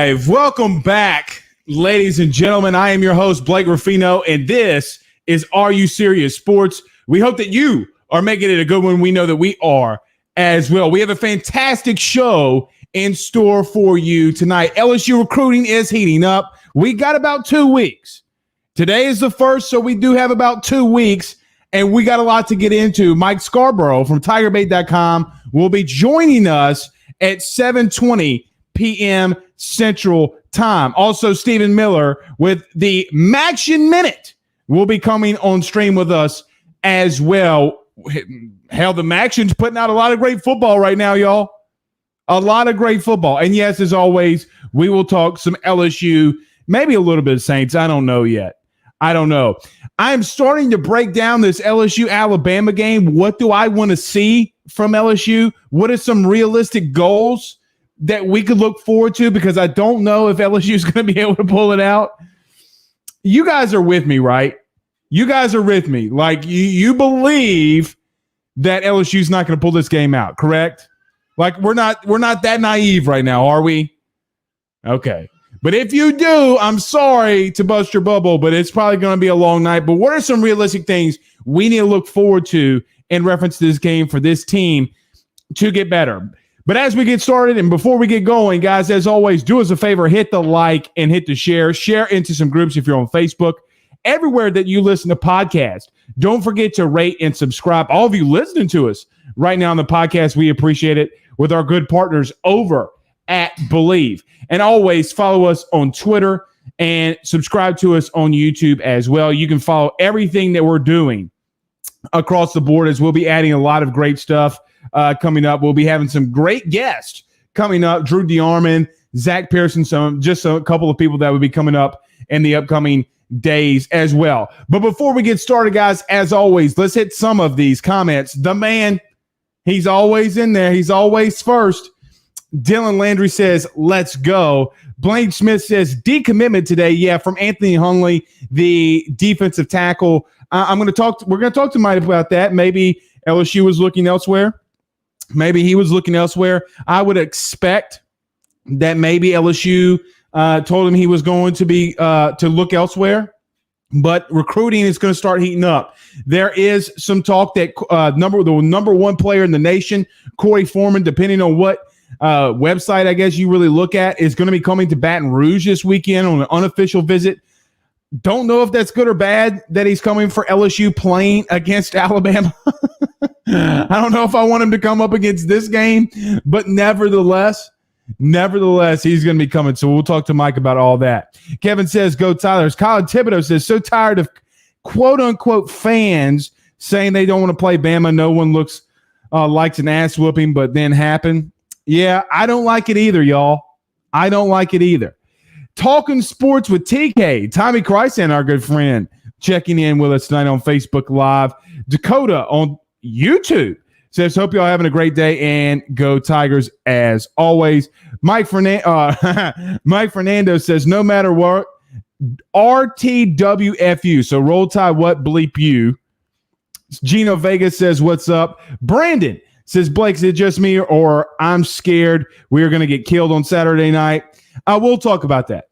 right. Welcome back, ladies and gentlemen. I am your host, Blake Ruffino, and this is Are You Serious Sports? We hope that you are making it a good one. We know that we are as well. We have a fantastic show in store for you tonight. LSU recruiting is heating up. We got about 2 weeks. Today is the first, so we do have about 2 weeks, and we got a lot to get into. Mike Scarborough from TigerBait.com will be joining us at 7:20 p.m. Central Time. Also, Stephen Miller with the Maction Minute will be coming on stream with us as well. Hell, the Maction's putting out a lot of great football right now, y'all. A lot of great football. And yes, as always, we will talk some LSU, maybe a little bit of Saints. I don't know yet. I don't know. I'm starting to break down this LSU-Alabama game. What do I want to see from LSU? What are some realistic goals that we could look forward to? Because I don't know if LSU is going to be able to pull it out. You guys are with me, right? You guys are with me. Like, you believe that LSU is not going to pull this game out, correct? Like, we're not that naive right now, are we? Okay. But if you do, I'm sorry to bust your bubble, but it's probably going to be a long night. But what are some realistic things we need to look forward to in reference to this game for this team to get better? But as we get started and before we get going, guys, as always, do us a favor, hit the like and hit the share. Share into some groups if you're on Facebook. Everywhere that you listen to podcasts, don't forget to rate and subscribe. All of you listening to us right now on the podcast, we appreciate it, with our good partners over at Believe. And always follow us on Twitter and subscribe to us on YouTube as well. You can follow everything that we're doing across the board, as we'll be adding a lot of great stuff coming up. We'll be having some great guests coming up. Drew DeArmond, Zach Pearson, just a couple of people that will be coming up in the upcoming days as well. But before we get started, guys, as always, let's hit some of these comments. The man, he's always in there. He's always first. Dylan Landry says, let's go. Blaine Smith says, decommitment today. Yeah, from Anthony Hunley, the defensive tackle. We're going to talk to Mike about that. Maybe LSU was looking elsewhere. Maybe he was looking elsewhere. I would expect that maybe LSU told him he was going to be to look elsewhere. But recruiting is going to start heating up. There is some talk that the number one player in the nation, Corey Foreman, depending on what website I guess you really look at, is going to be coming to Baton Rouge this weekend on an unofficial visit. Don't know if that's good or bad that he's coming for LSU playing against Alabama. I don't know if I want him to come up against this game, but nevertheless, he's going to be coming. So we'll talk to Mike about all that. Kevin says, go Tyler's. Colin Thibodeau says, so tired of quote unquote fans saying they don't want to play Bama. No one likes an ass whooping, but then happen. Yeah, I don't like it either, y'all. I don't like it either. Talking sports with TK, Tommy Krysan, our good friend, checking in with us tonight on Facebook Live. Dakota on YouTube says, hope y'all having a great day and go Tigers as always. Mike Fernando says, no matter what, RTWFU. So roll tide, what bleep you. Gino Vega says, what's up? Brandon says, Blake, is it just me or I'm scared we are going to get killed on Saturday night? We'll talk about that.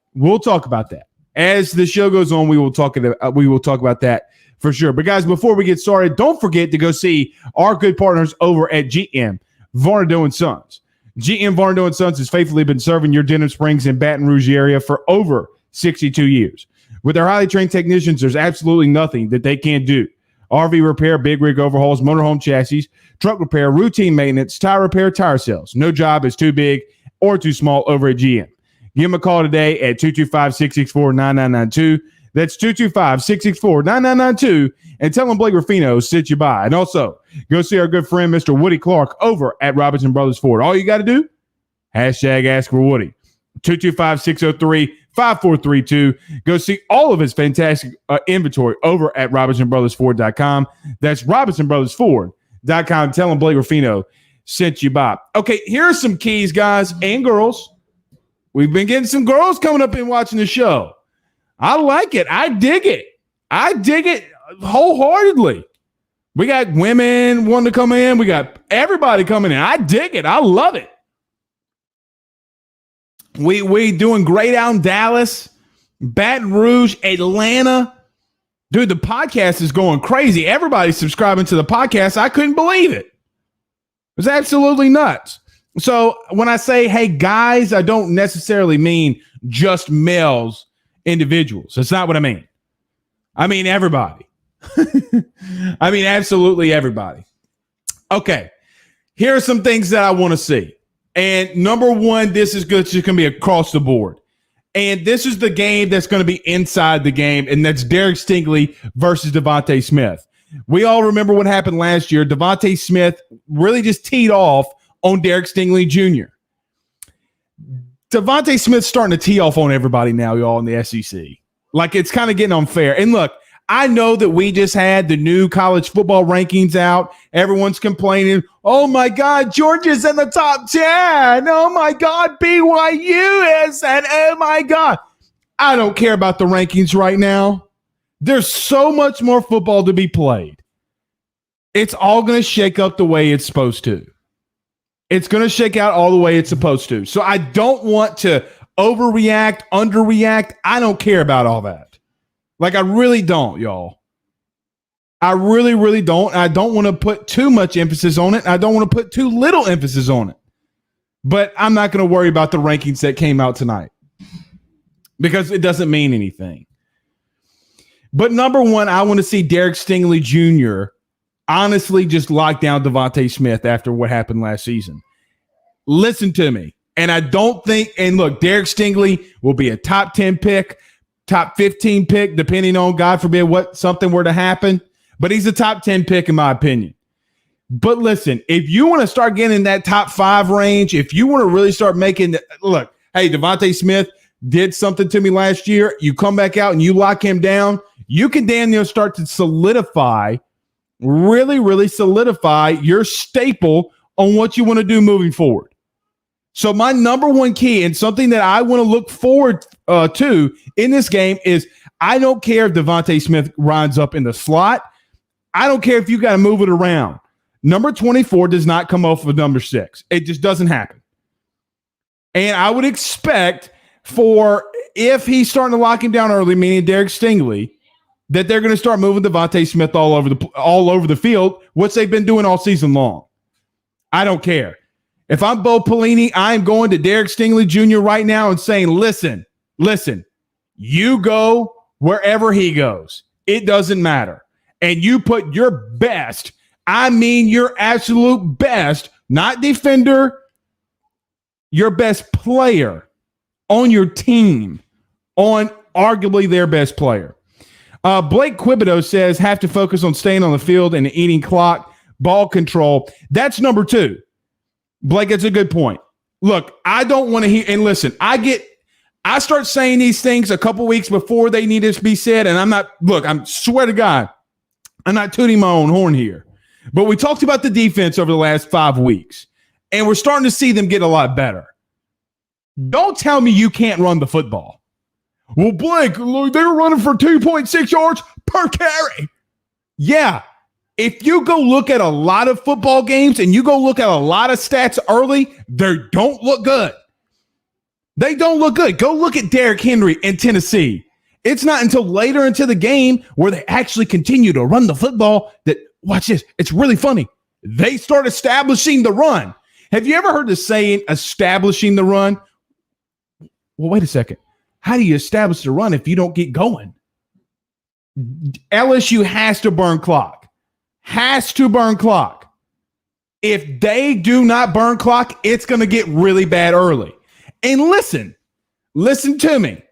As the show goes on, we will talk about that for sure. But guys, before we get started, don't forget to go see our good partners over at GM Varnado & Sons. GM Varnado & Sons has faithfully been serving your Denham Springs and Baton Rouge area for over 62 years. With their highly trained technicians, there's absolutely nothing that they can't do. RV repair, big rig overhauls, motorhome chassis, truck repair, routine maintenance, tire repair, tire sales. No job is too big or too small over at GM. Give them a call today at 225-664-9992. That's 225-664-9992. And tell them Blake Ruffino sent you by. And also, go see our good friend, Mr. Woody Clark, over at Robinson Brothers Ford. All you got to do, hashtag ask for Woody. 225-603-5432. Go see all of his fantastic inventory over at RobinsonBrothersFord.com. That's RobinsonBrothersFord.com. Tell them Blake Ruffino sent you by. Okay, here are some keys, guys and girls. We've been getting some girls coming up and watching the show. I like it. I dig it. Wholeheartedly. We got women wanting to come in. We got everybody coming in. I dig it. I love it. We doing great out in Dallas, Baton Rouge, Atlanta. Dude, the podcast is going crazy. Everybody's subscribing to the podcast. I couldn't believe it. It was absolutely nuts. So when I say, hey, guys, I don't necessarily mean just males, individuals. That's not what I mean. I mean everybody. I mean absolutely everybody. Okay, here are some things that I want to see. And number one, this is good. It's just going to be across the board. And this is the game that's going to be inside the game, and that's Derek Stingley versus Devontae Smith. We all remember what happened last year. Devontae Smith really just teed off on Derek Stingley Jr. Devontae Smith's starting to tee off on everybody now, y'all, in the SEC. Like, it's kind of getting unfair. And look, I know that we just had the new college football rankings out. Everyone's complaining, oh, my God, Georgia's in the top 10. Oh, my God, BYU is. And oh, my God. I don't care about the rankings right now. There's so much more football to be played. It's all going to shake up the way it's supposed to. It's going to shake out all the way it's supposed to. So I don't want to overreact, underreact. I don't care about all that. Like, I really don't, y'all. I really, really don't. I don't want to put too much emphasis on it. I don't want to put too little emphasis on it. But I'm not going to worry about the rankings that came out tonight because it doesn't mean anything. But number one, I want to see Derek Stingley Jr. honestly just lock down Devontae Smith after what happened last season. Listen to me. And I don't think, and look, Derek Stingley will be a top 10 pick, top 15 pick, depending on, God forbid, what something were to happen. But he's a top 10 pick, in my opinion. But listen, if you want to start getting in that top 5 range, if you want to really start making, look, hey, Devontae Smith did something to me last year. You come back out and you lock him down. You can damn near start to solidify, really, really solidify your staple on what you want to do moving forward. So my number one key and something that I want to look forward to in this game is I don't care if Devontae Smith runs up in the slot. I don't care if you got to move it around. Number 24 does not come off of number 6. It just doesn't happen. And I would expect for if he's starting to lock him down early, meaning Derek Stingley, that they're going to start moving Devontae Smith all over the field, which they've been doing all season long. I don't care. If I'm Bo Pelini, I'm going to Derek Stingley Jr. right now and saying, listen, you go wherever he goes. It doesn't matter. And you put your best, I mean your absolute best, not defender, your best player on your team, on arguably their best player. Blake Quibido says, have to focus on staying on the field and eating clock, ball control. That's number 2. Blake, it's a good point. Look, I don't want to hear, and listen, I start saying these things a couple weeks before they need to be said, and I'm swear to God, I'm not tooting my own horn here. But we talked about the defense over the last 5 weeks, and we're starting to see them get a lot better. Don't tell me you can't run the football. Well, Blake, they're running for 2.6 yards per carry. Yeah. If you go look at a lot of football games and you go look at a lot of stats early, they don't look good. They don't look good. Go look at Derrick Henry in Tennessee. It's not until later into the game where they actually continue to run the football that, watch this, it's really funny. They start establishing the run. Have you ever heard the saying, establishing the run? Well, wait a second. How do you establish the run if you don't get going? LSU has to burn clock. Has to burn clock. If they do not burn clock, it's going to get really bad early. And listen to me.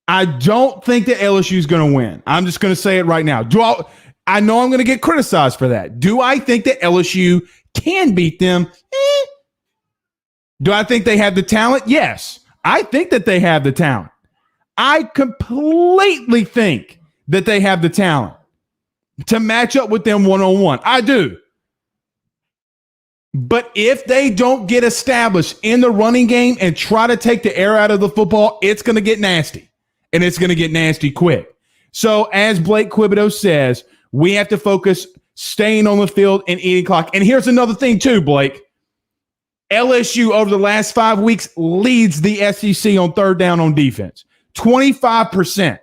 I don't think that LSU is going to win. I'm just going to say it right now. I know I'm going to get criticized for that. Do I think that LSU can beat them? Do I think they have the talent? Yes. I think that they have the talent. I completely think that they have the talent to match up with them one-on-one. I do. But if they don't get established in the running game and try to take the air out of the football, it's going to get nasty. And it's going to get nasty quick. So as Blake Quibido says, we have to focus staying on the field and eating clock. And here's another thing too, Blake. LSU over the last 5 weeks leads the SEC on third down on defense. 25%.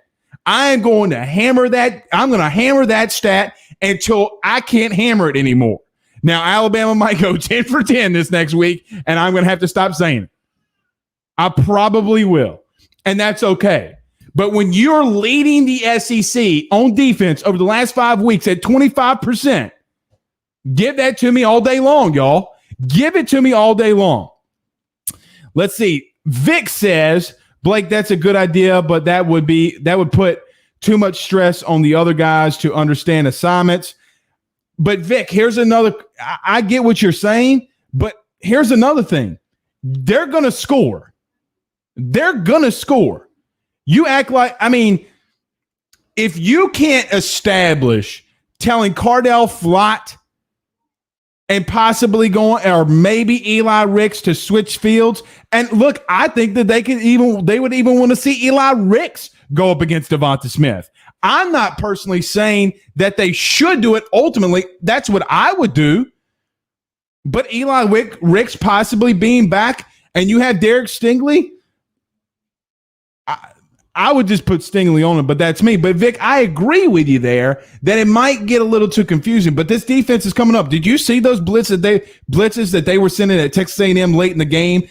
I am going to hammer that. I'm going to hammer that stat until I can't hammer it anymore. Now, Alabama might go 10 for 10 this next week, and I'm going to have to stop saying it. I probably will, and that's okay. But when you're leading the SEC on defense over the last 5 weeks at 25%, give that to me all day long, y'all. Give it to me all day long. Let's see. Vic says, Blake, that's a good idea, but that would put too much stress on the other guys to understand assignments. But Vic, here's another. I get what you're saying, but here's another thing. They're going to score. They're going to score. You act like, if you can't establish telling Cardell Flott and possibly going, or maybe Eli Ricks to switch fields. And look, I think that they would even want to see Eli Ricks go up against Devonta Smith. I'm not personally saying that they should do it. Ultimately, that's what I would do. But Eli Ricks possibly being back, and you have Derek Stingley, I would just put Stingley on it, but that's me. But, Vic, I agree with you there that it might get a little too confusing. But this defense is coming up. Did you see those blitzes that they were sending at Texas A&M late in the game?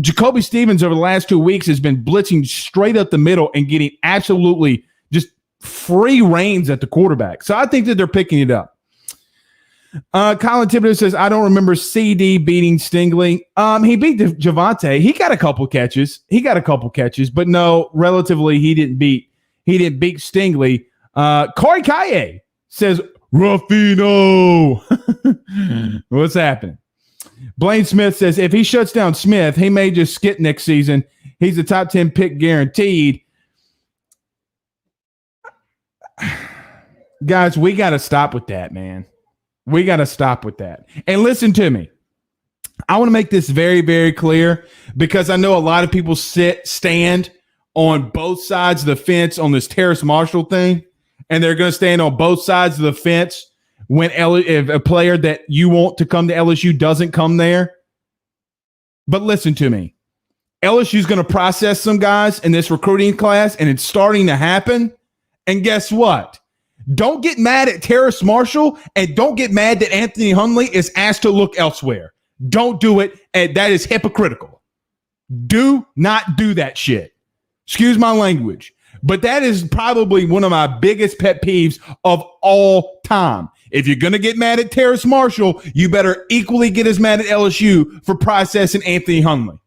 Jacoby Stevens over the last 2 weeks has been blitzing straight up the middle and getting absolutely just free reins at the quarterback. So I think that they're picking it up. Colin Thibodeau says, I don't remember CD beating Stingley. He beat Javonte. He got a couple catches, but no, relatively, he didn't beat Stingley. Corey Kaye says, Ruffino. What's happening? Blaine Smith says, if he shuts down Smith, he may just skip next season. He's a top 10 pick guaranteed. Guys, we got to stop with that, man. We got to stop with that. And listen to me. I want to make this very, very clear because I know a lot of people stand on both sides of the fence on this Terrace Marshall thing, and they're going to stand on both sides of the fence when if a player that you want to come to LSU doesn't come there. But listen to me. LSU is going to process some guys in this recruiting class, and it's starting to happen. And guess what? Don't get mad at Terrace Marshall, and don't get mad that Anthony Hundley is asked to look elsewhere. Don't do it, and that is hypocritical. Do not do that shit. Excuse my language, but that is probably one of my biggest pet peeves of all time. If you're going to get mad at Terrace Marshall, you better equally get as mad at LSU for processing Anthony Hundley.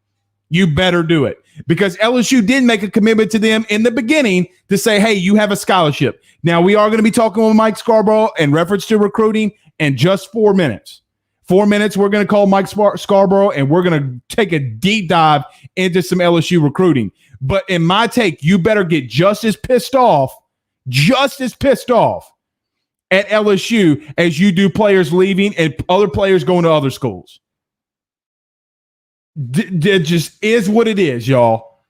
You better do it. Because LSU did make a commitment to them in the beginning to say, hey, you have a scholarship. Now, we are going to be talking with Mike Scarborough in reference to recruiting in just 4 minutes. 4 minutes, we're going to call Mike Scarborough, and we're going to take a deep dive into some LSU recruiting. But in my take, you better get just as pissed off at LSU as you do players leaving and other players going to other schools. It just is what it is, y'all.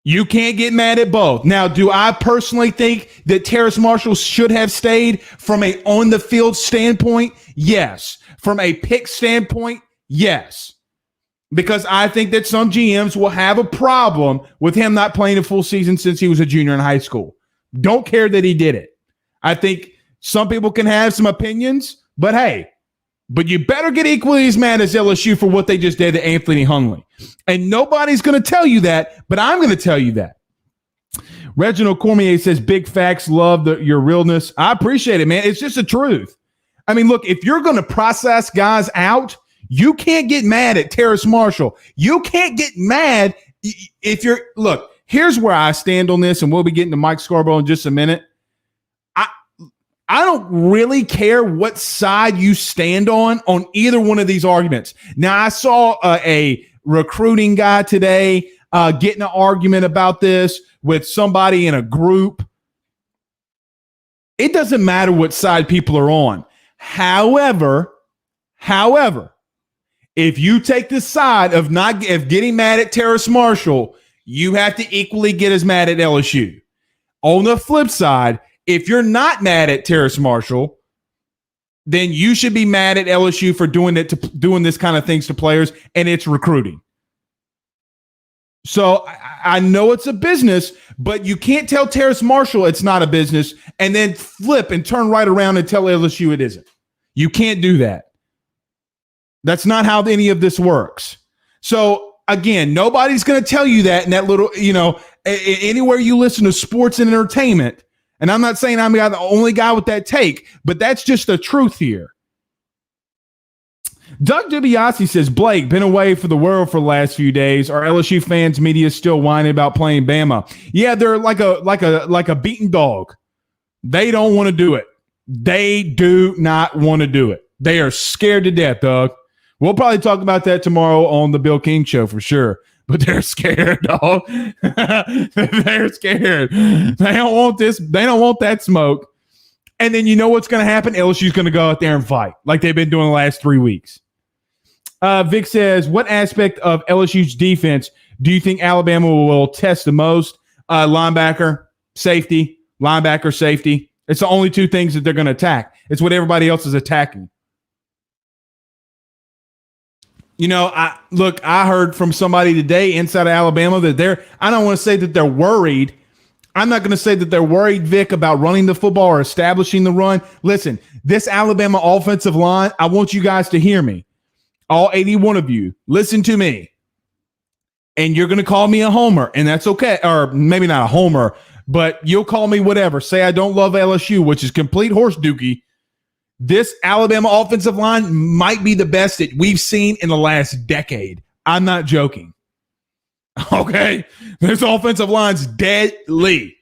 You can't get mad at both. Now, do I personally think that Terrace Marshall should have stayed from a on-the-field standpoint? Yes. From a pick standpoint? Yes. Because I think that some GMs will have a problem with him not playing a full season since he was a junior in high school. Don't care that he did it. I think some people can have some opinions, but hey, but you better get equally as mad as LSU for what they just did to Anthony Hundley. And nobody's going to tell you that, but I'm going to tell you that. Reginald Cormier says, big facts, love your realness. I appreciate it, man. It's just the truth. I mean, look, if you're going to process guys out, you can't get mad at Terrace Marshall. You can't get mad if you're – look, here's where I stand on this, and we'll be getting to Mike Scarborough in just a minute. I don't really care what side you stand on either one of these arguments. Now, I saw a recruiting guy today getting an argument about this with somebody in a group. It doesn't matter what side people are on. However, if you take the side of getting mad at Terrace Marshall, you have to equally get as mad at LSU. On the flip side, if you're not mad at Terrace Marshall, then you should be mad at LSU for doing this kind of things to players, and it's recruiting. So I know it's a business, but you can't tell Terrace Marshall it's not a business and then flip and turn right around and tell LSU it isn't. You can't do that. That's not how any of this works. So again, nobody's going to tell you that in that little, anywhere you listen to sports and entertainment. And I'm not saying I'm the only guy with that take, but that's just the truth here. Doug DiBiase says, Blake, been away for the world for the last few days. Are LSU fans media still whining about playing Bama? Yeah, they're like a beaten dog. They don't want to do it. They do not want to do it. They are scared to death, Doug. We'll probably talk about that tomorrow on the Bill King Show for sure. But they're scared, dog. They're scared. They don't want this. They don't want that smoke. And then you know what's going to happen? LSU's going to go out there and fight like they've been doing the last 3 weeks. Vic says, what aspect of LSU's defense do you think Alabama will test the most? Linebacker, safety. It's the only two things that they're going to attack. It's what everybody else is attacking. I heard from somebody today inside of Alabama that I don't want to say that they're worried. I'm not going to say that they're worried, Vic, about running the football or establishing the run. Listen, this Alabama offensive line, I want you guys to hear me. All 81 of you, listen to me. And you're going to call me a homer, and that's okay. Or maybe not a homer, but you'll call me whatever. Say I don't love LSU, which is complete horse dookie. This Alabama offensive line might be the best that we've seen in the last decade. I'm not joking. Okay? This offensive line's deadly.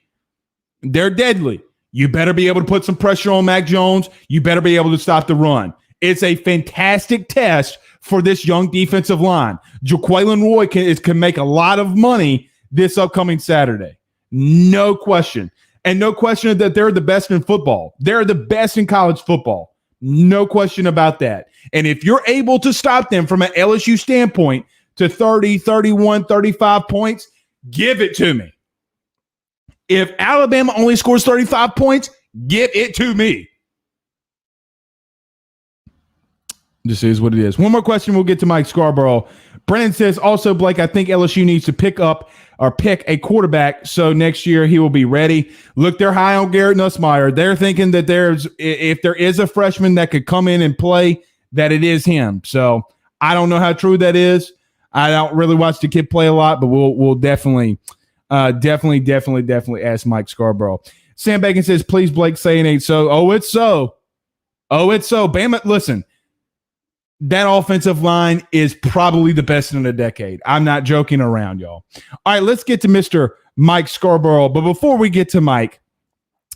They're deadly. You better be able to put some pressure on Mac Jones. You better be able to stop the run. It's a fantastic test for this young defensive line. Jaquelin Roy can make a lot of money this upcoming Saturday. No question. And no question that they're the best in football. They're the best in college football. No question about that. And if you're able to stop them from an LSU standpoint to 30, 31, 35 points, give it to me. If Alabama only scores 35 points, give it to me. This is what it is. One more question. We'll get to Mike Scarborough. Brennan says, also, Blake, I think LSU needs to pick a quarterback so next year he will be ready. Look, they're high on Garrett Nussmeier. They're thinking that if there is a freshman that could come in and play, that it is him. So I don't know how true that is. I don't really watch the kid play a lot, but we'll definitely ask Mike Scarborough. Sam Bacon says, please, Blake, say it ain't so. Oh, it's so. Bama, listen. That offensive line is probably the best in a decade. I'm not joking around, y'all. All right, let's get to Mr. Mike Scarborough. But before we get to Mike,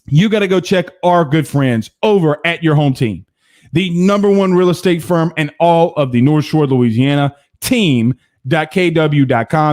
you got to go check our good friends over at Your Home Team, the number one real estate firm in all of the North Shore, Louisiana, team.kw.com.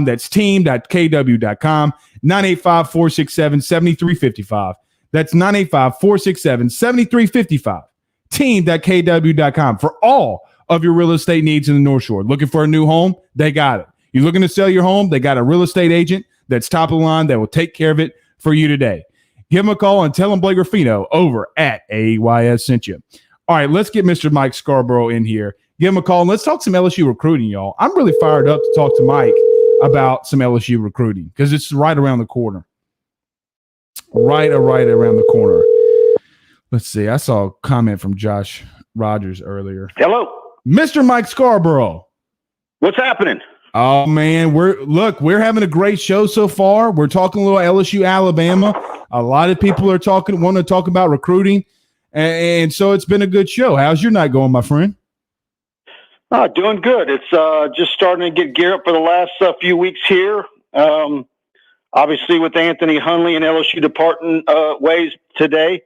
That's team.kw.com, 985-467-7355. That's 985-467-7355, team.kw.com for all of your real estate needs in the North Shore. Looking for a new home? They got it. You're looking to sell your home? They got a real estate agent that's top of the line that will take care of it for you today. Give them a call and tell them Blake Ruffino over at AYS sent you. All right, let's get Mr. Mike Scarborough in here. Give him a call and let's talk some LSU recruiting, y'all. I'm really fired up to talk to Mike about some LSU recruiting because it's right around the corner. Right around the corner. Let's see. I saw a comment from Josh Rogers earlier. Hello. Mr. Mike Scarborough. What's happening? Oh, man. We're having a great show so far. We're talking a little LSU, Alabama. A lot of people are want to talk about recruiting. And so it's been a good show. How's your night going, my friend? Doing good. It's just starting to get geared up for the last few weeks here. Obviously, with Anthony Hunley and LSU departing ways today,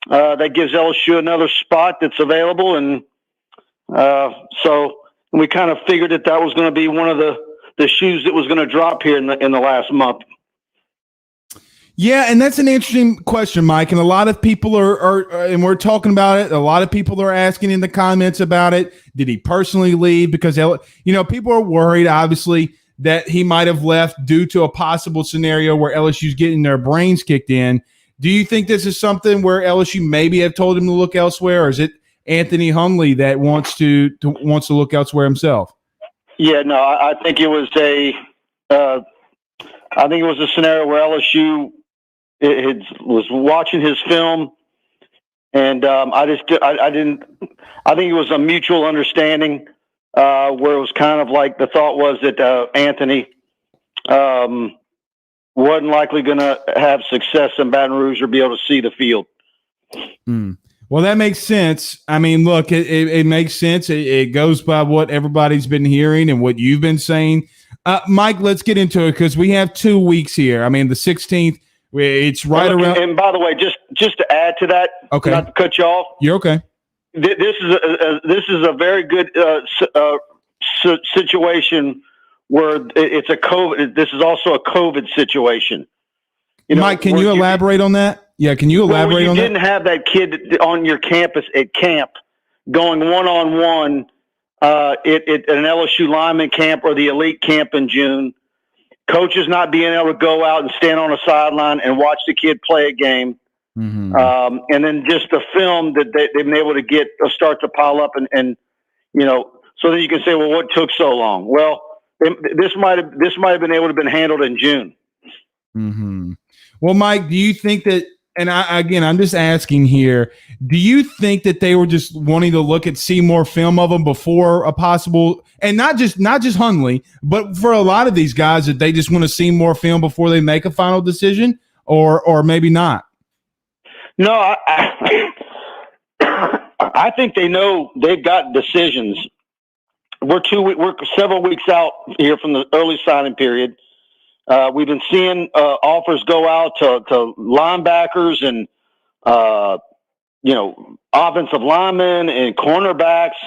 that gives LSU another spot that's available. And so we kind of figured that was going to be one of the shoes that was going to drop here in the last month. Yeah, and that's an interesting question, Mike. And a lot of people are and we're talking about it. A lot of people are asking in the comments about it. Did he personally leave? Because, people are worried, obviously, that he might have left due to a possible scenario where LSU's getting their brains kicked in. Do you think this is something where LSU maybe have told him to look elsewhere, or is it Anthony Hundley that wants to look elsewhere himself? Yeah, no, I think it was a scenario where LSU was watching his film, and I think it was a mutual understanding where it was kind of like the thought was that Anthony wasn't likely going to have success in Baton Rouge or be able to see the field. Well, that makes sense. I mean, look, it makes sense. It goes by what everybody's been hearing and what you've been saying. Mike, let's get into it because we have 2 weeks here. I mean, the 16th, it's right around. And by the way, just to add to that, okay, not to cut you off. You're okay. This is a very good situation where it's a COVID. This is also a COVID situation. Mike, can you elaborate on that? Yeah, can you elaborate on that? You didn't have that kid on your campus at camp going one-on-one at an LSU lineman camp or the elite camp in June. Coaches not being able to go out and stand on a sideline and watch the kid play a game. Mm-hmm. And then just the film that they've been able to get start to pile up and so then you can say, well, what took so long? Well, this might have been able to have been handled in June. Mm-hmm. Well, Mike, do you think that, and I'm just asking here, do you think that they were just wanting to see more film of them before a possible, and not just Hundley, but for a lot of these guys that they just want to see more film before they make a final decision, or maybe not? No, I think they know they've got decisions. We're several weeks out here from the early signing period. We've been seeing offers go out to linebackers and offensive linemen and cornerbacks,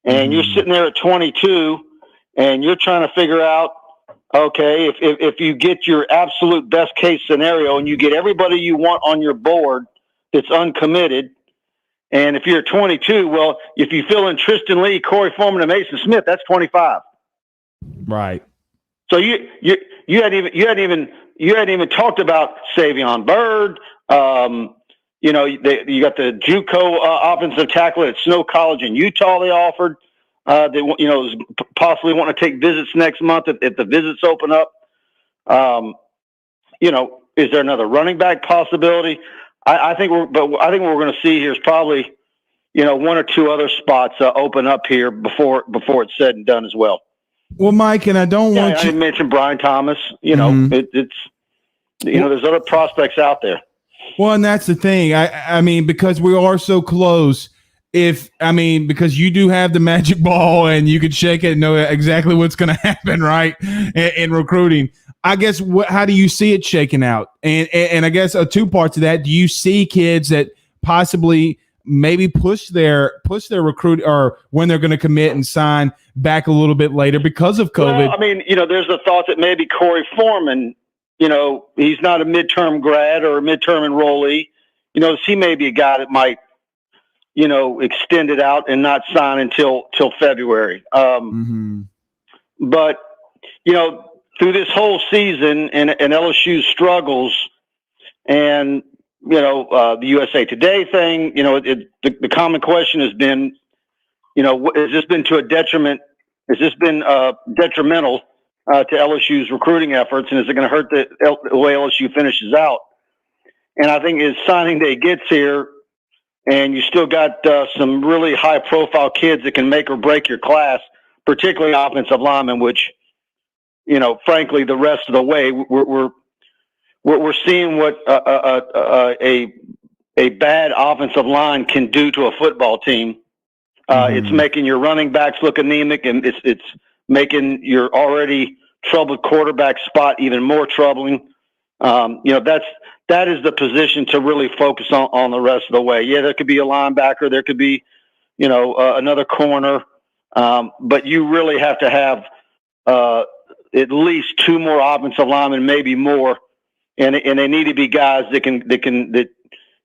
and you're sitting there at 22, and you're trying to figure out, okay, if you get your absolute best case scenario and you get everybody you want on your board that's uncommitted, and if you're 22, well, if you fill in Tristan Lee, Corey Foreman, and Mason Smith, that's 25. Right. So you hadn't even talked about Savion Byrd. You got the JUCO offensive tackle at Snow College in Utah. They offered. They possibly want to take visits next month if the visits open up. Is there another running back possibility? I think what we're going to see here is probably one or two other spots open up here before it's said and done as well. Well, Mike, and I don't want I didn't mention Brian Thomas. It's there's other prospects out there. Well, and that's the thing. I mean, because we are so close. Because you do have the magic ball and you can shake it and know exactly what's going to happen, right? In recruiting, I guess. How do you see it shaking out? And I guess two parts of that. Do you see kids that possibly maybe push their recruit or when they're going to commit and sign back a little bit later because of COVID? Well, there's the thought that maybe Corey Foreman, he's not a midterm grad or a midterm enrollee. He may be a guy that might, extend it out and not sign until February. But, through this whole season and LSU struggles and, the USA Today thing, the common question has been, has this been to a detriment? Has this been detrimental to LSU's recruiting efforts? And is it going to hurt the way LSU finishes out? And I think as signing day gets here and you still got some really high profile kids that can make or break your class, particularly offensive linemen, which, frankly, the rest of the way we're seeing what a bad offensive line can do to a football team. It's making your running backs look anemic, and it's making your already troubled quarterback spot even more troubling. That is the position to really focus on the rest of the way. Yeah, there could be a linebacker, there could be, another corner, but you really have to have at least two more offensive linemen, maybe more, and they need to be guys that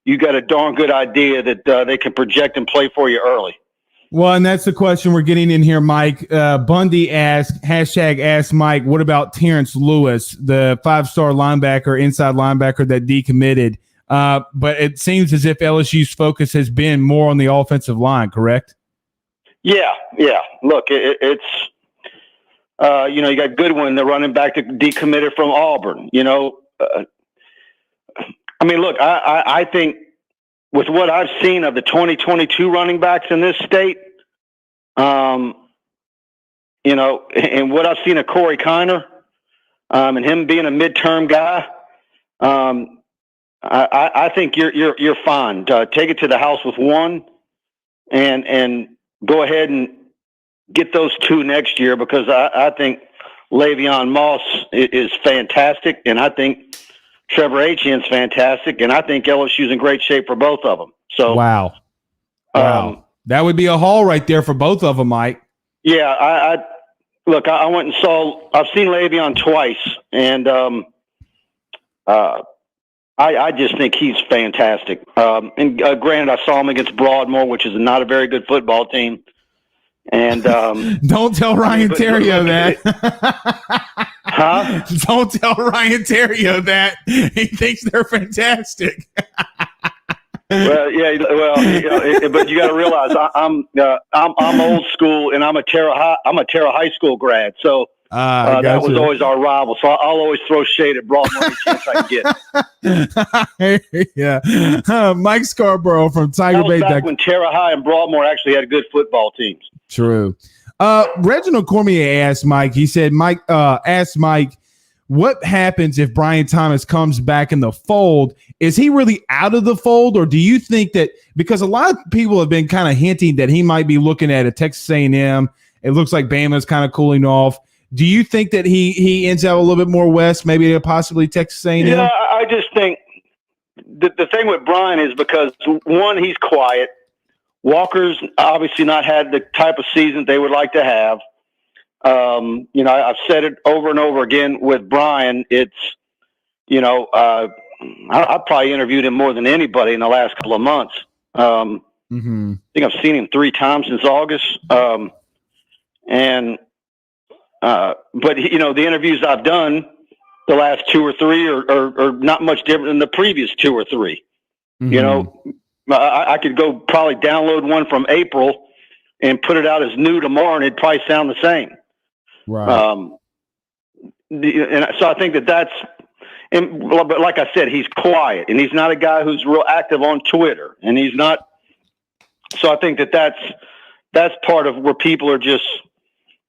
you got a darn good idea that they can project and play for you early. Well, and that's the question we're getting in here, Mike. Bundy asked, #Ask Mike, what about Terrence Lewis, the 5-star linebacker, inside linebacker that decommitted? But it seems as if LSU's focus has been more on the offensive line, correct? Yeah. Look, it's you got Goodwin, the running back that decommitted from Auburn. Look, I think with what I've seen of the 2022 running backs in this state, and what I've seen of Corey Kiner, and him being a midterm guy, I think you're fine. Take it to the house with one, and go ahead and get those two next year, because I think Le'Veon Moss is fantastic, and I think Trevor Etienne's fantastic, and I think LSU's in great shape for both of them. So wow, that would be a haul right there for both of them, Mike. Yeah, I went and saw. I've seen Le'Veon twice, and I just think he's fantastic. And granted, I saw him against Broadmoor, which is not a very good football team. And don't tell Ryan Terrio that. Huh? Don't tell Ryan Terrio that. He thinks they're fantastic. Well, yeah. Well, but you got to realize I'm old school, and I'm a Terra High School grad. So that was always our rival. So I'll always throw shade at Broadmoor any chance I can get. Yeah. Mike Scarborough from Tiger Bay. Back when Terra High and Broadmoor actually had good football teams. True. Reginald Cormier asked Mike. He said, asked Mike, what happens if Brian Thomas comes back in the fold? Is he really out of the fold, or do you think that, because a lot of people have been kind of hinting that he might be looking at a Texas A&M? It looks like Bama's kind of cooling off. Do you think that he ends out a little bit more west, maybe possibly Texas A&M? Yeah, I just think the thing with Brian is because, one, he's quiet. Walker's obviously not had the type of season they would like to have. I've said it over and over again with Brian. It's, I probably interviewed him more than anybody in the last couple of months. I think I've seen him 3 times since August. But the interviews I've done the last 2 or 3 are not much different than the previous 2 or 3. I could go probably download one from April and put it out as new tomorrow, and it'd probably sound the same. Right. And so I think that's, but like I said, he's quiet, and he's not a guy who's real active on Twitter, and he's not. So I think that's part of where people are just,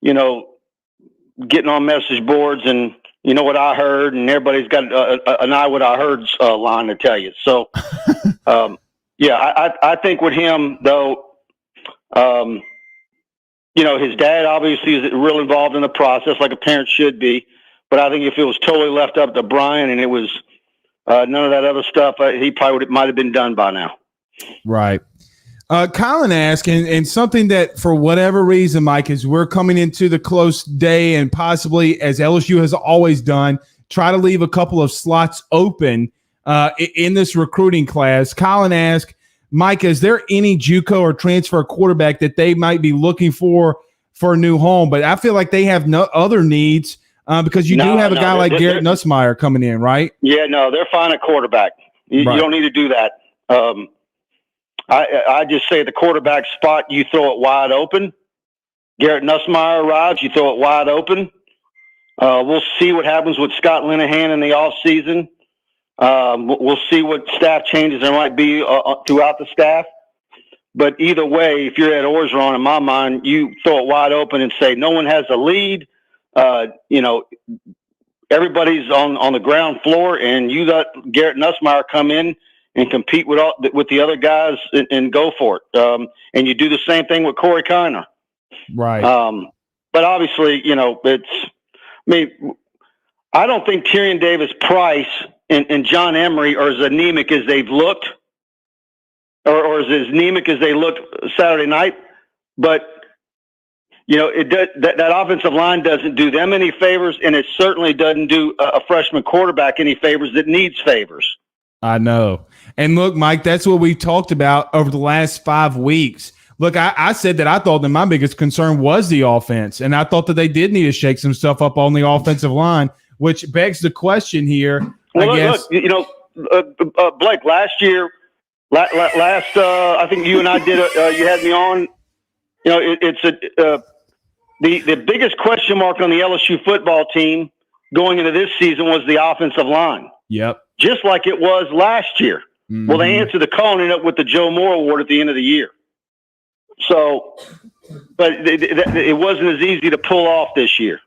getting on message boards and, what I heard, and everybody's got an I what I heard line to tell you. So, I think with him though, his dad obviously is real involved in the process, like a parent should be. But I think if it was totally left up to Brian and it was none of that other stuff, he probably might have been done by now. Right. Colin asked, and something that for whatever reason, Mike, is we're coming into the close day, and possibly, as LSU has always done, try to leave a couple of slots open in this recruiting class. Colin asked, Mike, is there any JUCO or transfer quarterback that they might be looking for a new home? But I feel like they have no other needs because you do have a guy like Garrett Nussmeier coming in, right? Yeah, no, they're fine at quarterback. You don't need to do that. I just say the quarterback spot, you throw it wide open. Garrett Nussmeier arrives, you throw it wide open. We'll see what happens with Scott Linehan in the offseason. We'll see what staff changes there might be throughout the staff. But either way, if you're at Orgeron, in my mind, you throw it wide open and say no one has a lead. Everybody's on the ground floor, and you let Garrett Nussmeier come in and compete with the other guys and go for it. And you do the same thing with Corey Kiner. Right. But obviously, I don't think Tyrion Davis-Price and John Emery are as anemic as they've looked, or as anemic as they looked Saturday night. But, that offensive line doesn't do them any favors, and it certainly doesn't do a freshman quarterback any favors that needs favors. I know. And look, Mike, that's what we've talked about over the last 5 weeks. Look, I said that I thought that my biggest concern was the offense, and I thought that they did need to shake some stuff up on the offensive line, which begs the question here, I guess. Look, Blake, last year, I think you and I did. You had me on. You know, the biggest question mark on the LSU football team going into this season was the offensive line. Yep. Just like it was last year. Mm-hmm. Well, they answered the call and ended up with the Joe Moore Award at the end of the year. So, but it wasn't as easy to pull off this year.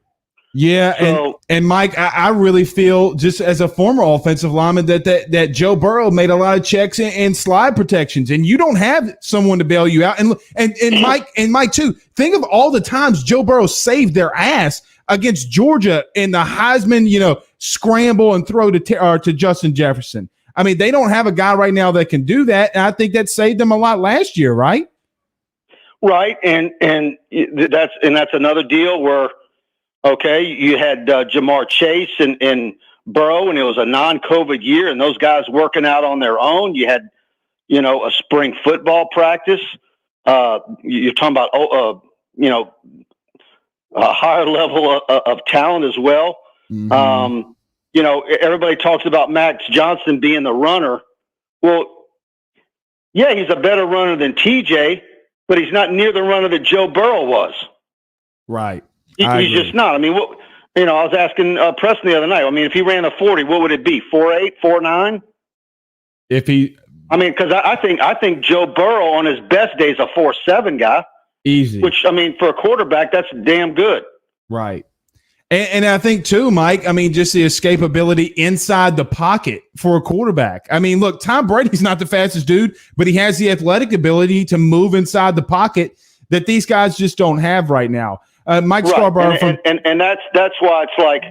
Yeah, so, and Mike, I really feel, just as a former offensive lineman, that Joe Burrow made a lot of checks and slide protections, and you don't have someone to bail you out. And Mike too. Think of all the times Joe Burrow saved their ass against Georgia in the Heisman, scramble and throw to Justin Jefferson. I mean, they don't have a guy right now that can do that, and I think that saved them a lot last year, right? Right, and that's another deal where. Okay, you had Jamar Chase and Burrow, and it was a non-COVID year, and those guys working out on their own. You had, a spring football practice. You're talking about, a higher level of talent as well. Mm-hmm. Everybody talks about Max Johnson being the runner. Well, yeah, he's a better runner than TJ, but he's not near the runner that Joe Burrow was. Right. He's just not. I mean, I was asking Preston the other night. I mean, if he ran a 40, what would it be? 4.8, 4.9? Because I think Joe Burrow on his best day is a 4.7 guy. Easy. Which, for a quarterback, that's damn good. Right. And I think too, Mike, just the escapability inside the pocket for a quarterback. I mean, look, Tom Brady's not the fastest dude, but he has the athletic ability to move inside the pocket that these guys just don't have right now. Mike right. Scarborough and that's why it's like,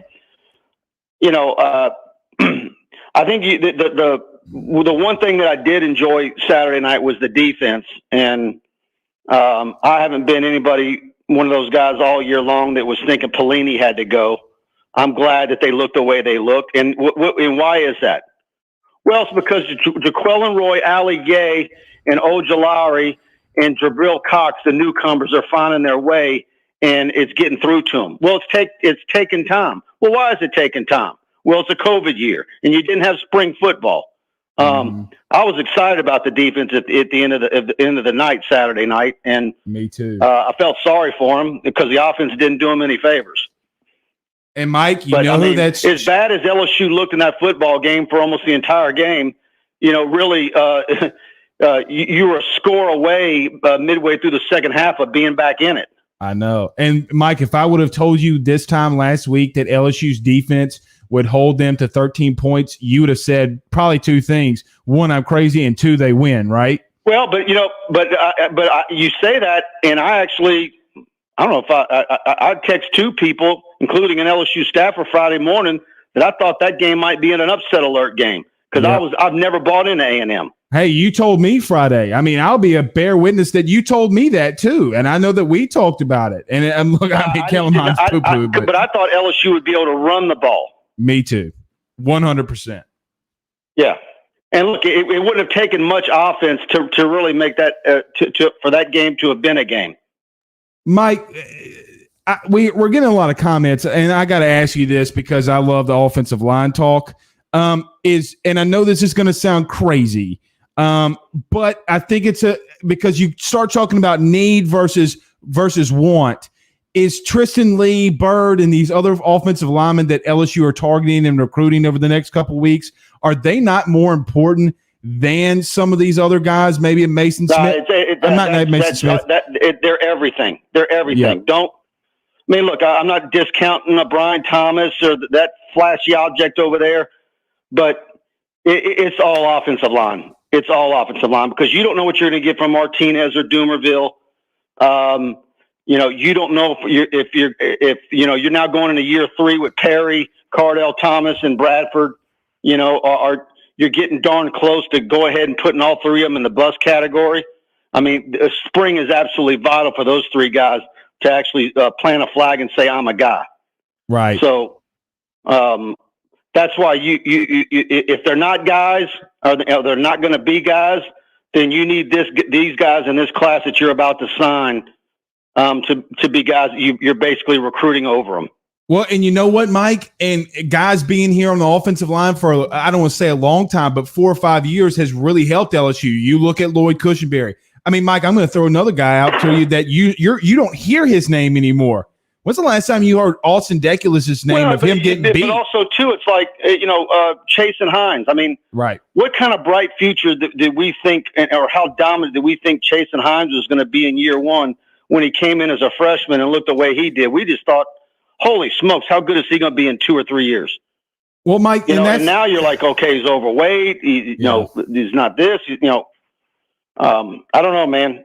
I think the one thing that I did enjoy Saturday night was the defense, and I haven't been one of those guys all year long that was thinking Pelini had to go. I'm glad that they looked the way they looked, and why is that? Well, it's because Jaquelin Roy, Ali Gay, and Ojulari and Jabril Cox, the newcomers, are finding their way. And it's getting through to them. Well, it's taking time. Well, why is it taking time? Well, it's a COVID year, and you didn't have spring football. I was excited about the defense at the end of the night, Saturday night, and me too. I felt sorry for them because the offense didn't do them any favors. And Mike, who that's as bad as LSU looked in that football game for almost the entire game. Really, you were a score away midway through the second half of being back in it. I know. And Mike, if I would have told you this time last week that LSU's defense would hold them to 13 points, you would have said probably two things. One, I'm crazy, and two, they win, right? Well, but you say that, and I don't know if I'd text two people, including an LSU staffer Friday morning, that I thought that game might be in an upset alert game because I've never bought into A&M. Hey, you told me Friday. I'll be a bear witness that you told me that too, and I know that we talked about it. And Kellenheim's poo-poo, but I thought LSU would be able to run the ball. Me too, 100%. Yeah, and look, it wouldn't have taken much offense to really make that for that game to have been a game. Mike, we're getting a lot of comments, and I got to ask you this because I love the offensive line talk. And I know this is going to sound crazy. But I think because you start talking about need versus want. Is Tristan Lee, Bird, and these other offensive linemen that LSU are targeting and recruiting over the next couple of weeks, are they not more important than some of these other guys? Maybe a Mason Smith. They're everything. They're everything. Yeah. Look, I'm not discounting a Brian Thomas or that flashy object over there, but it's all offensive line. It's all offensive line because you don't know what you're going to get from Martinez or Doomerville. You don't know if you're now going into year 3 with Perry, Cardell Thomas, and Bradford. You're getting darn close to go ahead and putting all three of them in the bust category. Spring is absolutely vital for those three guys to actually plant a flag and say, I'm a guy. Right. So that's why if they're not guys or they're not going to be guys, then you need these guys in this class that you're about to sign to be guys you're basically recruiting over them. Well, and you know what, Mike? And guys being here on the offensive line for, I don't want to say a long time, but 4 or 5 years has really helped LSU. You look at Lloyd Cushenberry. I mean, Mike, I'm going to throw another guy out to you that you don't hear his name anymore. When's the last time you heard Austin Deculus' name of him getting beat? But also, too, it's like, Chase and Hines. I mean, right. What kind of bright future did we think, or how dominant did we think Chase and Hines was going to be in year one when he came in as a freshman and looked the way he did? We just thought, holy smokes, how good is he going to be in 2 or 3 years? Well, Mike, and now you're like, okay, he's overweight. He's not this. I don't know, man.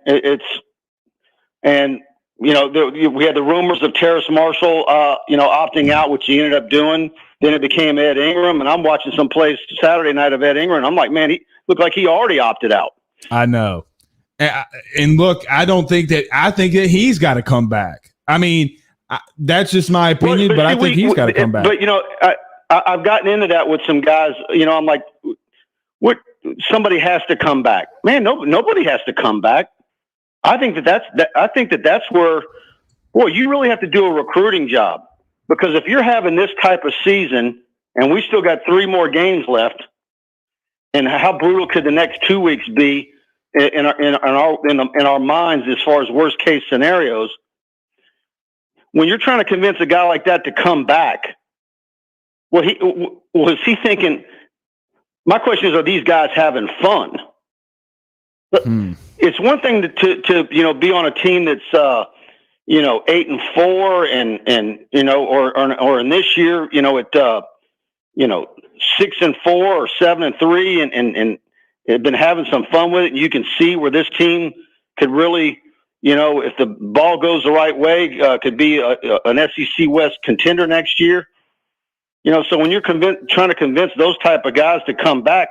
We had the rumors of Terrace Marshall, opting out, which he ended up doing. Then it became Ed Ingram, and I'm watching some plays Saturday night of Ed Ingram, and I'm like, man, he looked like he already opted out. I know. And look, I think that he's got to come back. I mean, that's just my opinion, but I think he's got to come back. But, I've gotten into that with some guys. I'm like, what? Somebody has to come back. Man, nobody has to come back. I think that's where, boy, you really have to do a recruiting job, because if you're having this type of season and we still got 3 more games left, and how brutal could the next 2 weeks be in our minds as far as worst case scenarios? When you're trying to convince a guy like that to come back, was he thinking? My question is, are these guys having fun? It's one thing to be on a team that's 8-4 or in this year at 6-4 or 7-3 and have been having some fun with it. And you can see where this team could really, if the ball goes the right way, could be an SEC West contender next year. So when you're trying to convince those type of guys to come back,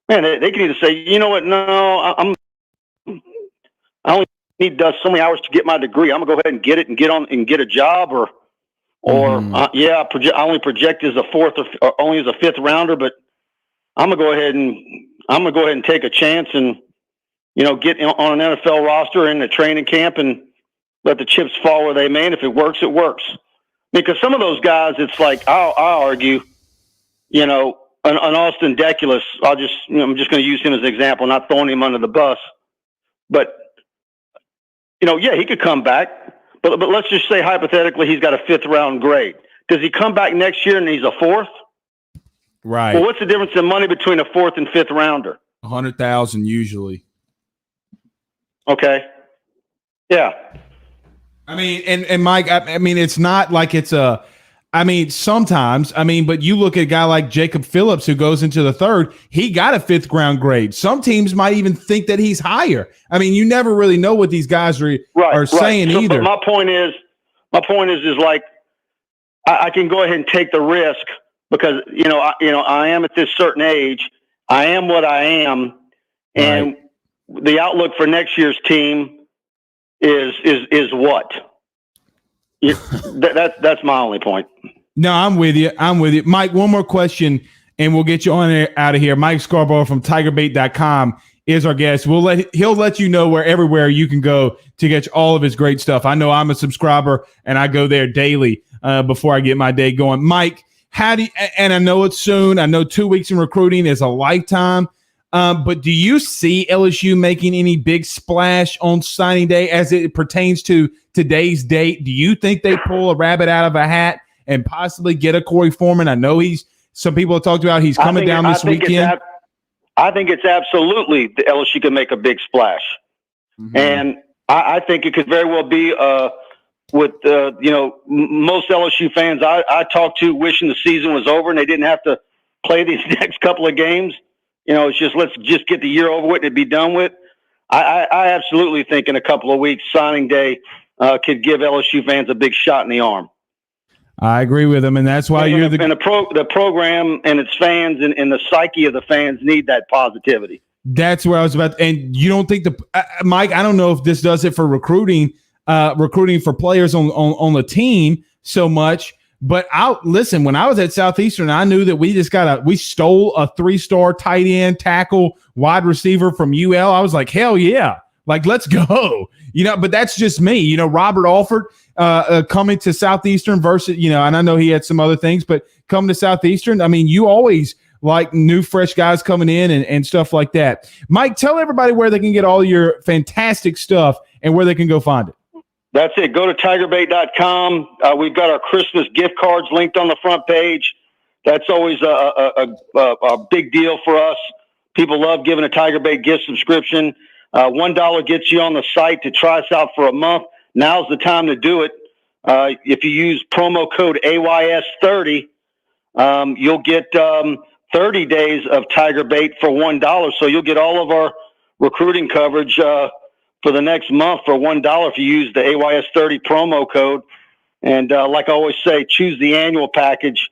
man, they can either say, you know what, no, I only need so many hours to get my degree. I'm gonna go ahead and get it and get a job, or I only project as a fourth or only as a fifth rounder, but I'm gonna go ahead and take a chance and get on an NFL roster in the training camp and let the chips fall where they may. And if it works, it works. Because some of those guys, it's like I'll argue, an Austin Deculus. I'm just going to use him as an example, not throwing him under the bus. But he could come back. But let's just say hypothetically he's got a 5th round grade. Does he come back next year and he's a 4th? Right. Well, what's the difference in money between a 4th and 5th rounder? $100,000 usually. Okay. Yeah. I mean, and Mike, I mean, it's not like it's sometimes, but you look at a guy like Jacob Phillips who goes into the 3rd, he got a 5th round grade. Some teams might even think that he's higher. I mean, you never really know what these guys are saying either. But my point is like, I can go ahead and take the risk because, I am at this certain age. I am what I am. And the outlook for next year's team is what? That's my only point. No, I'm with you. Mike, one more question and we'll get you out of here. Mike Scarborough from tigerbait.com is our guest. He'll let you know everywhere you can go to get all of his great stuff. I know I'm a subscriber and I go there daily before I get my day going. Mike, and I know it's soon. I know 2 weeks in recruiting is a lifetime. But do you see LSU making any big splash on signing day as it pertains to today's date? Do you think they pull a rabbit out of a hat and possibly get a Corey Foreman? I know some people have talked about he's coming down this weekend. I think it's absolutely the LSU can make a big splash. Mm-hmm. And I think it could very well be with most LSU fans I talked to wishing the season was over and they didn't have to play these next couple of games. It's just let's just get the year over with and be done with. I absolutely think in a couple of weeks, signing day could give LSU fans a big shot in the arm. I agree with him, and that's why the program and its fans and the psyche of the fans need that positivity. That's where I was about. And you don't think Mike? I don't know if this does it for recruiting for players on the team so much. But listen, when I was at Southeastern, I knew that we stole a 3-star tight end, tackle, wide receiver from UL. I was like, hell yeah. Like, let's go. But that's just me. Robert Alford coming to Southeastern versus, and I know he had some other things, but coming to Southeastern, I mean, you always like new, fresh guys coming in and stuff like that. Mike, tell everybody where they can get all your fantastic stuff and where they can go find it. That's it. Go to tigerbait.com. We've got our Christmas gift cards linked on the front page. That's always a big deal for us. People love giving a Tiger Bait gift subscription. $1 gets you on the site to try us out for a month. Now's the time to do it. If you use promo code AYS30, you'll get 30 days of Tiger Bait for $1. So you'll get all of our recruiting coverage for the next month for $1 if you use the AYS30 promo code. And like I always say, choose the annual package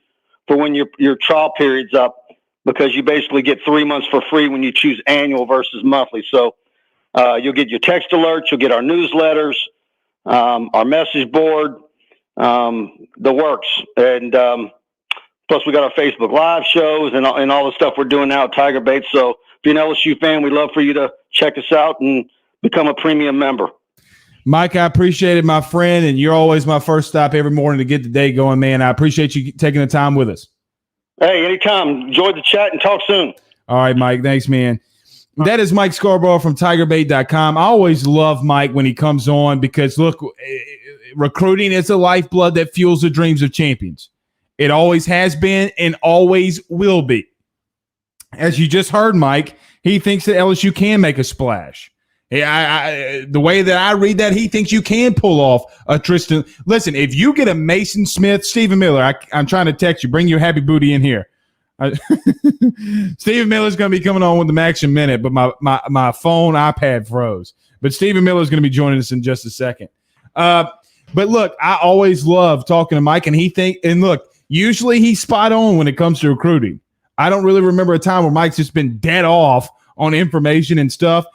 for when your trial period's up, because you basically get 3 months for free when you choose annual versus monthly. So you'll get your text alerts, you'll get our newsletters, our message board, the works. And plus we got our Facebook Live shows and all the stuff we're doing now at Tiger Bait. So if you're an LSU fan, we'd love for you to check us out and become a premium member. Mike, I appreciate it, my friend, and you're always my first stop every morning to get the day going, man. I appreciate you taking the time with us. Hey, anytime. Enjoy the chat and talk soon. All right, Mike. Thanks, man. That is Mike Scarborough from tigerbait.com. I always love Mike when he comes on because, look, recruiting is the lifeblood that fuels the dreams of champions. It always has been and always will be. As you just heard, Mike, he thinks that LSU can make a splash. The way that I read that, he thinks you can pull off a Tristan. Listen, if you get a Mason Smith, Stephen Miller, I'm trying to text you. Bring your happy booty in here. Stephen Miller's going to be coming on with the Max in Minute, but my phone iPad froze. But Stephen Miller is going to be joining us in just a second. But look, I always love talking to Mike, and look, usually he's spot on when it comes to recruiting. I don't really remember a time where Mike's just been dead off on information and stuff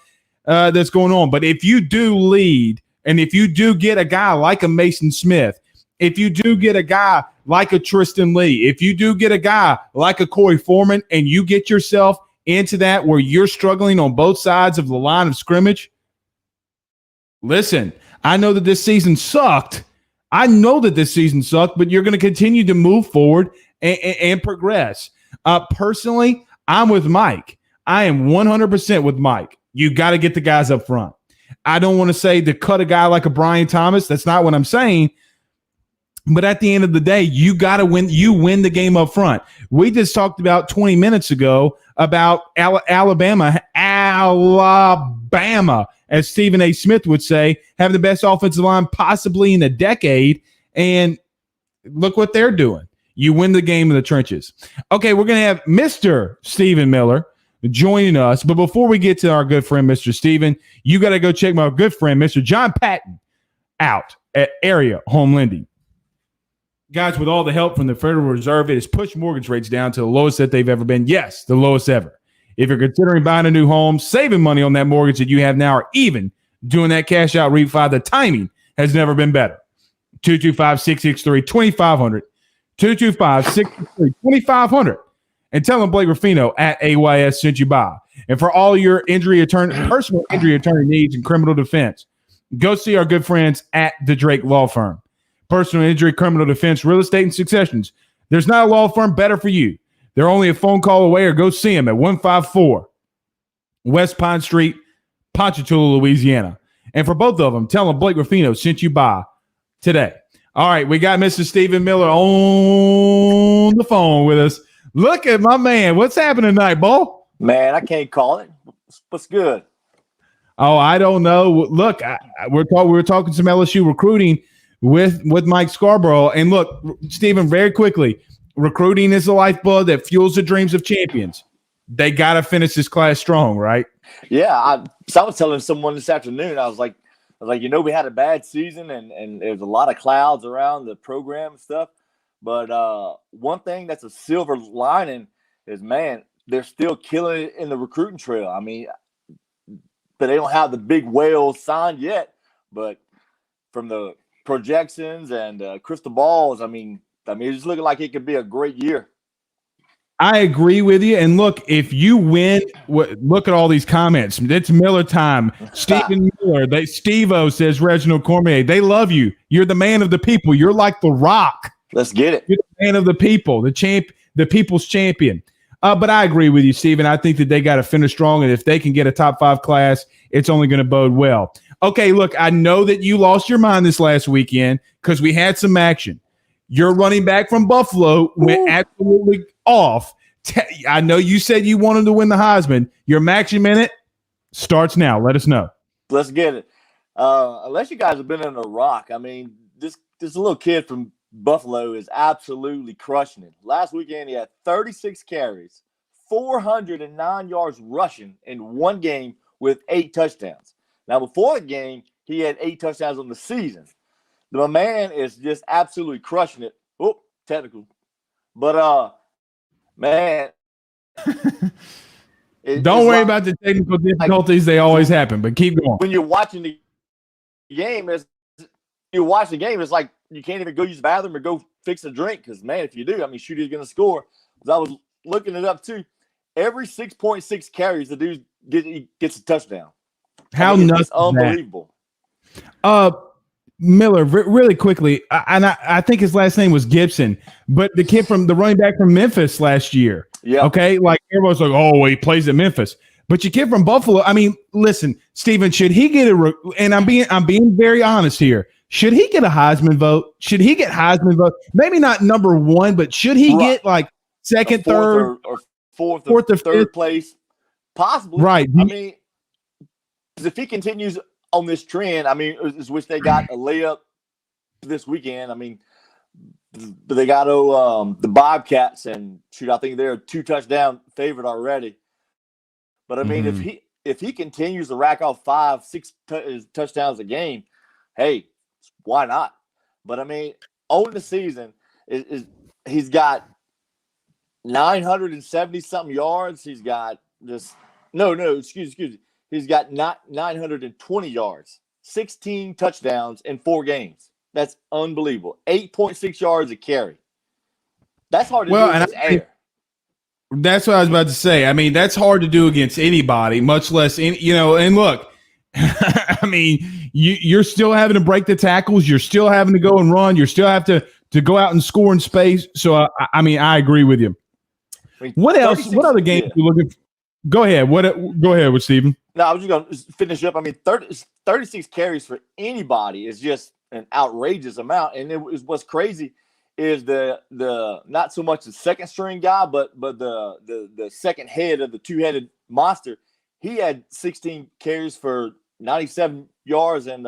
that's going on. But if you do lead, and if you do get a guy like a Mason Smith, if you do get a guy like a Tristan Lee, if you do get a guy like a Corey Foreman, and you get yourself into that where you're struggling on both sides of the line of scrimmage, listen, I know that this season sucked. But you're going to continue to move forward and progress. Personally, I'm with Mike. I am 100% with Mike. You got to get the guys up front. I don't want to say to cut a guy like a Brian Thomas. That's not what I'm saying. But at the end of the day, you got to win. You win the game up front. We just talked about 20 minutes ago about Alabama, as Stephen A. Smith would say, having the best offensive line possibly in a decade. And look what they're doing. You win the game in the trenches. Okay, we're going to have Mr. Stephen Miller joining us. But before we get to our good friend, Mr. Stephen, you got to go check my good friend, Mr. John Patton, out at Area Home Lending. Guys, with all the help from the Federal Reserve, it has pushed mortgage rates down to the lowest that they've ever been. Yes, the lowest ever. If you're considering buying a new home, saving money on that mortgage that you have now, or even doing that cash out refi, the timing has never been better. 225-663-2500. 225-663-2500. And tell them Blake Ruffino at AYS sent you by. And for all your personal injury attorney needs and criminal defense, go see our good friends at the Drake Law Firm. Personal injury, criminal defense, real estate, and successions. There's not a law firm better for you. They're only a phone call away, or go see them at 154 West Pine Street, Ponchatoula, Louisiana. And for both of them, tell them Blake Ruffino sent you by today. All right, we got Mr. Stephen Miller on the phone with us. Look at my man. What's happening tonight, Bo? Man, I can't call it. What's good? Oh, I don't know. Look, we were talking some LSU recruiting with Mike Scarborough. And look, Stephen, very quickly, recruiting is the lifeblood that fuels the dreams of champions. They got to finish this class strong, right? Yeah, I was telling someone this afternoon, I was like, we had a bad season and there's a lot of clouds around the program and stuff. But one thing that's a silver lining is, man, they're still killing it in the recruiting trail. I mean, but they don't have the big whales signed yet. But from the projections and crystal balls, I mean, it's just looking like it could be a great year. I agree with you. And look, if you win, look at all these comments. It's Miller time. Stephen Miller, Steve-O says Reginald Cormier. They love you. You're the man of the people. You're like the Rock. Let's get it. You're the man of the people, the people's champion. But I agree with you, Stephen. I think that they got to finish strong. And if they can get a top 5 class, it's only going to bode well. Okay, look, I know that you lost your mind this last weekend because we had some action. Your running back from Buffalo went absolutely off. I know you said you wanted to win the Heisman. Your Maxi Minute starts now. Let us know. Let's get it. Unless you guys have been in a rock, I mean, this little kid from Buffalo is absolutely crushing it. Last weekend, he had 36 carries, 409 yards rushing in one game with 8 touchdowns. Now, before the game, he had 8 touchdowns on the season. The man is just absolutely crushing it. Oh, technical. But, man. Don't worry about the technical difficulties. They always happen, but keep going. When you're watching the game, it's like you can't even go use the bathroom or go fix a drink because, man, if you do, I mean, Shooter's going to score. I was looking it up, too. Every 6.6 carries, the dude gets a touchdown. How nuts is unbelievable. That? Miller, really quickly, I think his last name was Gibson, but the kid from the running back from Memphis last year. Yeah. Okay. Like everyone's like, oh, well, he plays at Memphis, but your kid from Buffalo. I mean, listen, Stephen, should he get and I'm being very honest here. Should he get a Heisman vote? Should he get Heisman vote? Maybe not number 1, but should he get like second, third, or fourth or third fifth place? Possibly. Right. I mean, if he continues on this trend, I mean, is which they got a layup this weekend. I mean, they got the Bobcats, and shoot, I think they're a 2 touchdown favorite already. But I mean, if he continues to rack off 5, 6 touchdowns a game, hey, why not? But I mean, on the season is he's got 970 something yards. He's got excuse me. He's got 920 yards, 16 touchdowns in 4 games. That's unbelievable. 8.6 yards a carry. That's hard to do against air. That's what I was about to say. I mean, that's hard to do against anybody, much less and look, I mean, you're still having to break the tackles. You're still having to go and run. You still have to go out and score in space. So, I mean, I agree with you. What else? What other games are you looking for? Go ahead. Go ahead with Stephen. No, I was just going to finish up. I mean, 36 carries for anybody is just an outrageous amount. And what's crazy is the not so much the second string guy, but the second head of the 2-headed monster. He had 16 carries for 97 yards and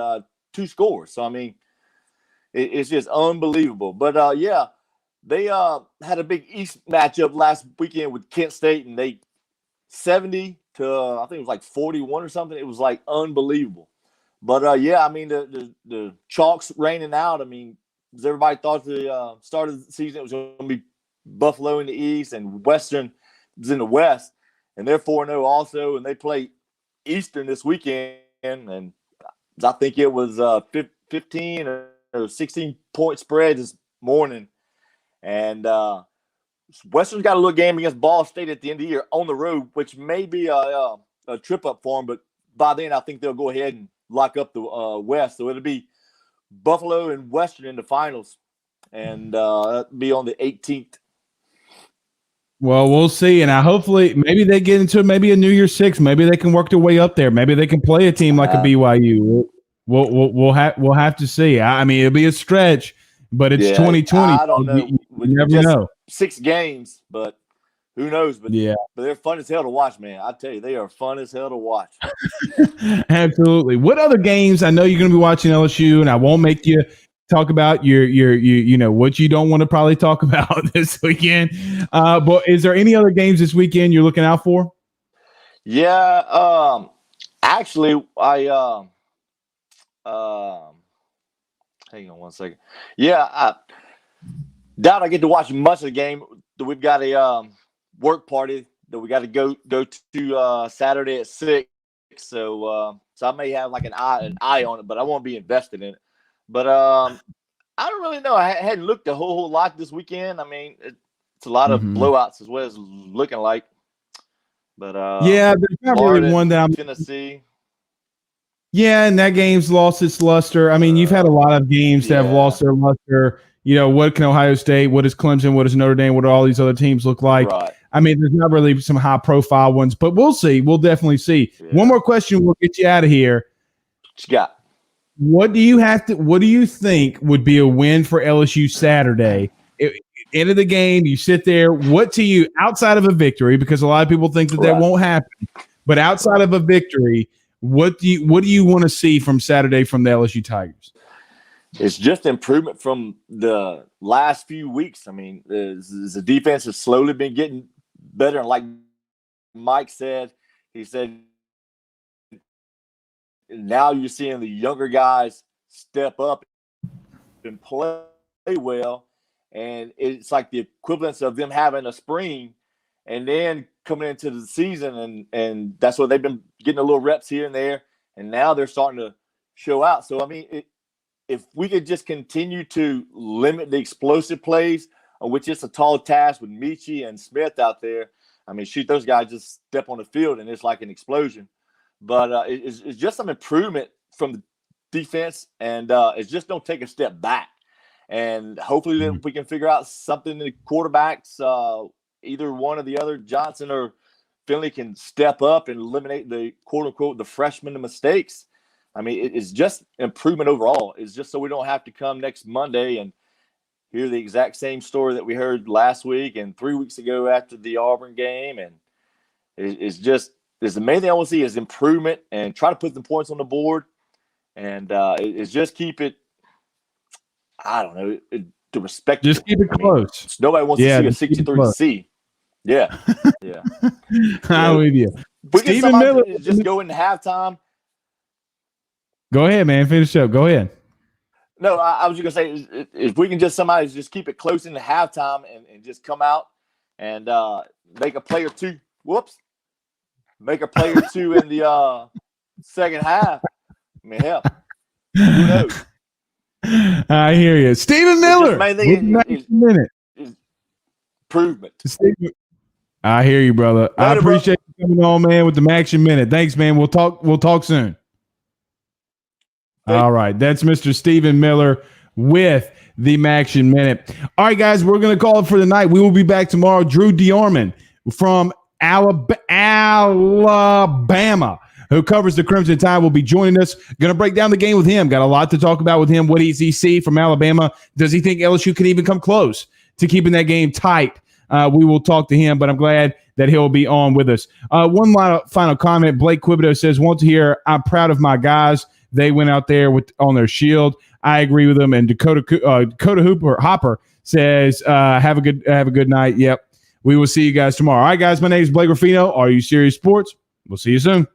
2 scores. So I mean, it's just unbelievable. But yeah, they had a big East matchup last weekend with Kent State, and they 70 to I think it was like 41 or something. It was like unbelievable. But yeah, I mean the chalk's raining out. I mean, as everybody thought the start of the season it was going to be Buffalo in the East and Western was in the West, and they're 4-0 also, and they play Eastern this weekend, and I think it was 15 or 16 point spread this morning, and Western's got a little game against Ball State at the end of the year on the road, which may be a trip up for them. But by then, I think they'll go ahead and lock up the West. So it'll be Buffalo and Western in the finals, and that'll be on the 18th. Well, we'll see, and hopefully maybe they get into maybe a New Year's Six. Maybe they can work their way up there. Maybe they can play a team like a BYU. We'll have to see. I mean, it'll be a stretch, but it's 2020. I don't know. You never know. 6 games, but who knows? But yeah, but they're fun as hell to watch, man. I tell you, they are fun as hell to watch. Absolutely. What other games? I know you're going to be watching LSU, and I won't make you talk about your what you don't want to probably talk about this weekend. But is there any other games this weekend you're looking out for? Yeah. Actually, I hang on one second. Yeah, I doubt I get to watch much of the game. We've got a work party that we got to go to Saturday at 6. So I may have like an eye on it, but I won't be invested in it. But I don't really know. I hadn't looked a whole lot this weekend. I mean, it's a lot of blowouts as well as looking like. But yeah, there's not really one that I'm Tennessee. Yeah, and that game's lost its luster. I mean, you've had a lot of games that have lost their luster. What can Ohio State? What is Clemson? What is Notre Dame? What do all these other teams look like? Right. I mean, there's not really some high-profile ones, but we'll see. We'll definitely see. Yeah. One more question, we'll get you out of here. What you got? What do you think would be a win for LSU Saturday? End of the game, you sit there. What to you, outside of a victory, because a lot of people think that won't happen, but outside of a victory, what do you want to see from Saturday from the LSU Tigers? It's just improvement from the last few weeks. I mean, the defense has slowly been getting better. And like Mike said, he said, now you're seeing the younger guys step up and play well. And it's like the equivalence of them having a spring and then coming into the season. And that's what they've been getting a little reps here and there. And now they're starting to show out. So, I mean, if we could just continue to limit the explosive plays, which is a tall task with Michie and Smith out there. I mean, shoot, those guys just step on the field and it's like an explosion. But it's just some improvement from the defense, and it's just don't take a step back. And hopefully then we can figure out something in the quarterbacks, either one or the other, Johnson or Finley, can step up and eliminate the quote-unquote the freshman mistakes. I mean, it's just improvement overall. It's just so we don't have to come next Monday and hear the exact same story that we heard last week and 3 weeks ago after the Auburn game. And it's just the main thing I want to see is improvement and try to put the points on the board. And it's just keep it, I don't know, to respect. Just keep it close. Nobody wants to see a 63C. Yeah. Yeah. I'm with you. Stephen Miller just go into halftime. Go ahead, man. Finish up. Go ahead. No, I was just going to say, if we can just somebody just keep it close into halftime and just come out and make a play or two. Whoops. Make a play or two in the second half. I mean, hell, who knows? I hear you. Stephen Miller. Minute. Improvement. I hear you, brother. Later, I appreciate you coming on, man, with the Action Minute. Thanks, man. We'll talk soon. All right. That's Mr. Stephen Miller with the Action Minute. All right, guys, we're going to call it for the night. We will be back tomorrow. Drew Diorman from Alabama, who covers the Crimson Tide, will be joining us. Going to break down the game with him. Got a lot to talk about with him. What does he see from Alabama? Does he think LSU can even come close to keeping that game tight? We will talk to him, but I'm glad that he'll be on with us. One final comment. Blake Quibido says, want to hear, I'm proud of my guys. They went out there on their shield. I agree with them. And Dakota Hopper says, have a good night. Yep. We will see you guys tomorrow. All right, guys, my name is Blake Ruffino. Are You Serious Sports? We'll see you soon.